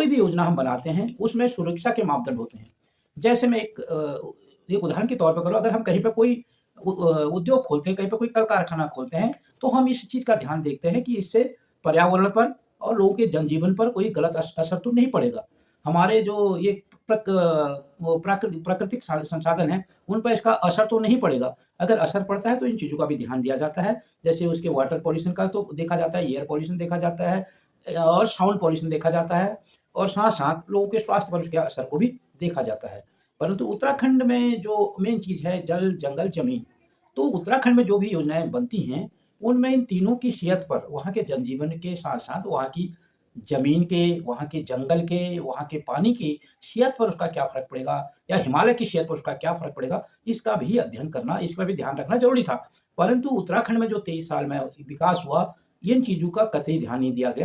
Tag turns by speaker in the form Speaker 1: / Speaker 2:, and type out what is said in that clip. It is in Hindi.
Speaker 1: कोई भी योजना हम बनाते हैं, उसमें सुरक्षा के मापदंड होते हैं। जैसे मैं एक उदाहरण के तौर पर करूँ, अगर हम कहीं पे कोई उद्योग खोलते हैं, कहीं पे कोई कल-कारखाना खोलते हैं, तो हम इस चीज़ का ध्यान देखते हैं कि इससे पर्यावरण पर और लोगों के जनजीवन पर कोई गलत असर तो नहीं पड़ेगा। हमारे जो ये वो प्राकृतिक संसाधन हैं, उन पर इसका असर तो नहीं पड़ेगा। अगर असर पड़ता है, तो इन चीज़ों का भी ध्यान दिया जाता है। जैसे उसके वाटर पॉल्यूशन का तो देखा जाता है, एयर पॉल्यूशन देखा जाता है और साउंड पॉल्यूशन देखा जाता है और साथ-साथ लोगों के स्वास्थ्य पर उसके असर को भी देखा जाता है। परंतु उत्तराखंड में जो मेन चीज़ है जल, जंगल, ज़मीन। तो उत्तराखंड में जो भी योजनाएँ बनती हैं, उनमें इन तीनों की सेहत पर, वहाँ के जनजीवन के साथ-साथ वहाँ की ज़मीन के, वहाँ के जंगल के, वहाँ के पानी की सेहत पर उसका क्या फ़र्क पड़ेगा या हिमालय की सेहत पर उसका क्या फ़र्क पड़ेगा, इसका भी अध्ययन करना, इस पर भी ध्यान रखना ज़रूरी था। परंतु उत्तराखंड में जो 23 साल में विकास हुआ, इन चीज़ों का कतई ध्यान नहीं दिया गया।